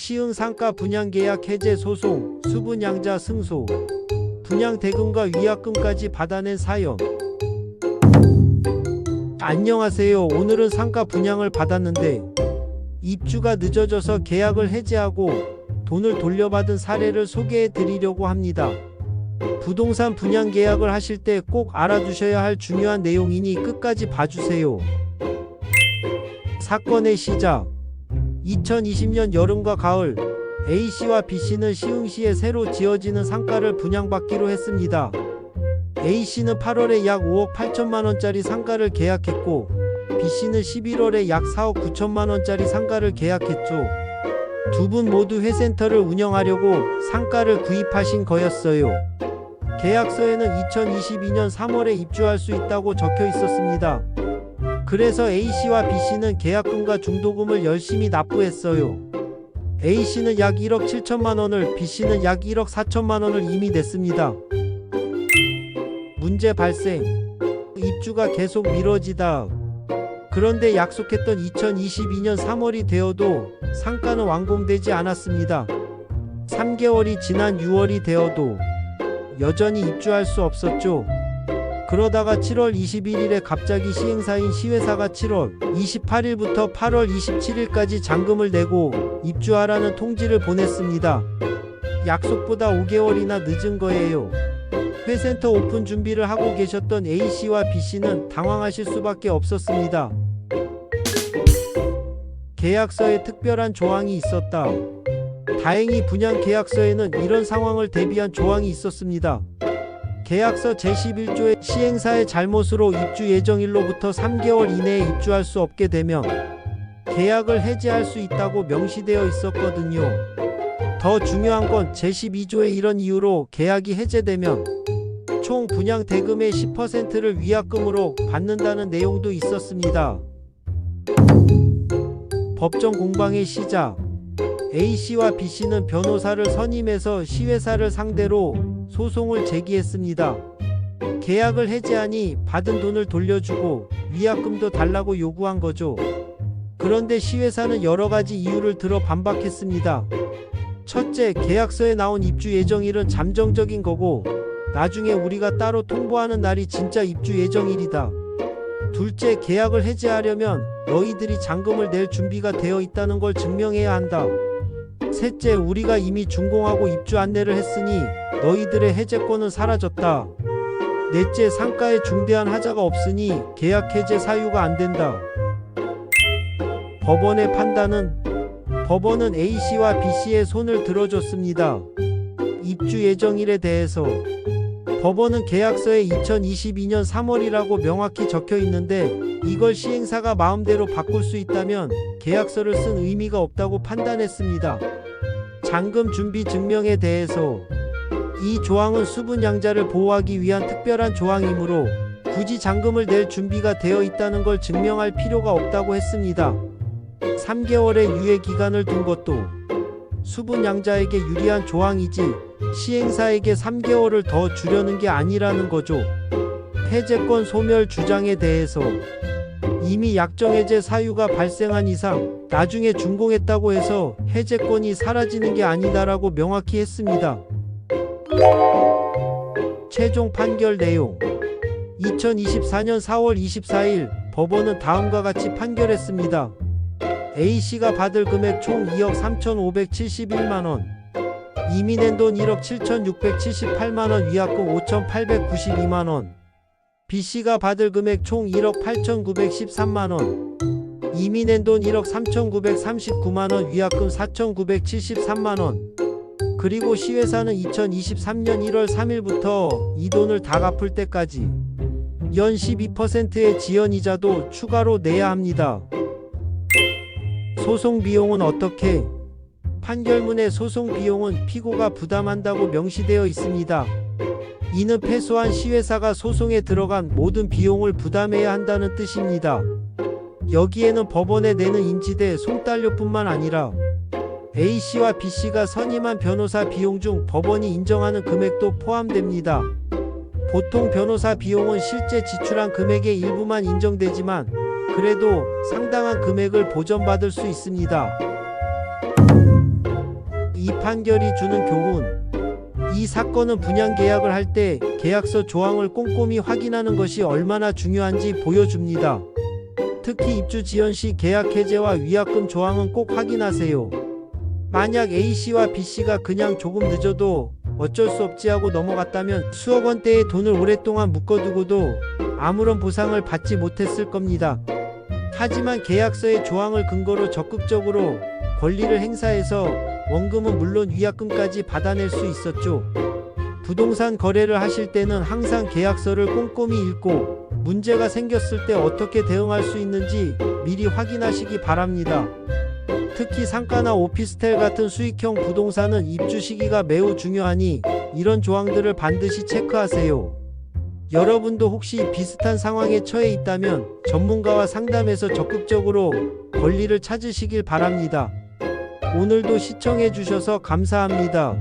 시흥 상가 분양계약 해제 소송, 수분양자 승소, 분양대금과 위약금까지 받아낸 사연. 안녕하세요. 오늘은 상가 분양을 받았는데 입주가 늦어져서 계약을 해지하고 돈을 돌려받은 사례를 소개해 드리려고 합니다. 부동산 분양 계약을 하실 때 꼭 알아두셔야 할 중요한 내용이니 끝까지 봐주세요. 사건의 시작. 2020년 여름과 가을, A씨와 B씨는 시흥시에 새로 지어지는 상가를 분양받기로 했습니다. A씨는 8월에 약 5억 8천만원짜리 상가를 계약했고 B씨는 11월에 약 4억 9천만원짜리 상가를 계약했죠. 두 분 모두 회센터를 운영하려고 상가를 구입하신 거였어요. 계약서에는 2022년 3월에 입주할 수 있다고 적혀 있었습니다. 그래서 A씨와 B씨는 계약금과 중도금을 열심히 납부했어요. A씨는 약 1억 7천만원을, B씨는 약 1억 4천만원을 이미 냈습니다. 문제 발생. 입주가 계속 미뤄지다. 그런데 약속했던 2022년 3월이 되어도 상가는 완공되지 않았습니다. 3개월이 지난 6월이 되어도 여전히 입주할 수 없었죠. 그러다가 7월 21일에 갑자기 시행사인 시회사가 7월 28일부터 8월 27일까지 잔금을 내고 입주하라는 통지를 보냈습니다. 약속보다 5개월이나 늦은 거예요. 회센터 오픈 준비를 하고 계셨던 A씨와 B씨는 당황하실 수밖에 없었습니다. 계약서에 특별한 조항이 있었다. 다행히 분양 계약서에는 이런 상황을 대비한 조항이 있었습니다. 계약서 제11조에 시행사의 잘못으로 입주 예정일로부터 3개월 이내에 입주할 수 없게 되면 계약을 해지할 수 있다고 명시되어 있었거든요. 더 중요한 건 제12조에 이런 이유로 계약이 해제되면 총 분양 대금의 10%를 위약금으로 받는다는 내용도 있었습니다. 법정 공방의 시작. A씨와 B씨는 변호사를 선임해서 시회사를 상대로 소송을 제기했습니다. 계약을 해지하니 받은 돈을 돌려주고 위약금도 달라고 요구한 거죠. 그런데 시회사는 여러가지 이유를 들어 반박했습니다. 첫째, 계약서에 나온 입주 예정일은 잠정적인 거고 나중에 우리가 따로 통보하는 날이 진짜 입주 예정일이다. 둘째, 계약을 해지하려면 너희들이 잔금을 낼 준비가 되어 있다는 걸 증명해야 한다. 셋째, 우리가 이미 준공하고 입주 안내를 했으니 너희들의 해제권은 사라졌다. 넷째, 상가에 중대한 하자가 없으니 계약 해제 사유가 안 된다. 법원의 판단은 법원은 A씨와 B씨의 손을 들어줬습니다. 입주 예정일에 대해서 법원은 계약서에 2022년 3월이라고 명확히 적혀 있는데 이걸 시행사가 마음대로 바꿀 수 있다면 계약서를 쓴 의미가 없다고 판단했습니다. 잔금 준비 증명에 대해서 이 조항은 수분양자를 보호하기 위한 특별한 조항이므로 굳이 잔금을 낼 준비가 되어 있다는 걸 증명할 필요가 없다고 했습니다. 3개월의 유예 기간을 둔 것도 수분양자에게 유리한 조항이지 시행사에게 3개월을 더 주려는 게 아니라는 거죠. 해제권 소멸 주장에 대해서 이미 약정해제 사유가 발생한 이상 나중에 준공했다고 해서 해제권이 사라지는 게 아니다라고 명확히 했습니다. 최종 판결 내용. 2024년 4월 24일 법원은 다음과 같이 판결했습니다. A씨가 받을 금액 총 2억 3,571만원, 이미 낸 돈 1억 7,678만원, 위약금 5,892만원. B씨가 받을 금액 총 1억 8,913만원, 이미 낸 돈 1억 3,939만원, 위약금 4,973만원. 그리고 시회사는 2023년 1월 3일부터 이 돈을 다 갚을 때까지 연 12%의 지연이자도 추가로 내야 합니다. 소송 비용은 어떻게? 판결문의 소송 비용은 피고가 부담한다고 명시되어 있습니다. 이는 패소한 시회사가 소송에 들어간 모든 비용을 부담해야 한다는 뜻입니다. 여기에는 법원에 내는 인지대, 송달료뿐만 아니라 A씨와 B씨가 선임한 변호사 비용 중 법원이 인정하는 금액도 포함됩니다. 보통 변호사 비용은 실제 지출한 금액의 일부만 인정되지만 그래도 상당한 금액을 보전받을 수 있습니다. 이 판결이 주는 교훈. 이 사건은 분양 계약을 할 때 계약서 조항을 꼼꼼히 확인하는 것이 얼마나 중요한지 보여줍니다. 특히 입주 지연 시 계약 해제와 위약금 조항은 꼭 확인하세요. 만약 A씨와 B씨가 그냥 조금 늦어도 어쩔 수 없지 하고 넘어갔다면 수억 원대의 돈을 오랫동안 묶어두고도 아무런 보상을 받지 못했을 겁니다. 하지만 계약서의 조항을 근거로 적극적으로 권리를 행사해서 원금은 물론 위약금까지 받아낼 수 있었죠. 부동산 거래를 하실 때는 항상 계약서를 꼼꼼히 읽고 문제가 생겼을 때 어떻게 대응할 수 있는지 미리 확인하시기 바랍니다. 특히 상가나 오피스텔 같은 수익형 부동산은 입주 시기가 매우 중요하니 이런 조항들을 반드시 체크하세요. 여러분도 혹시 비슷한 상황에 처해 있다면 전문가와 상담해서 적극적으로 권리를 찾으시길 바랍니다. 오늘도 시청해 주셔서 감사합니다.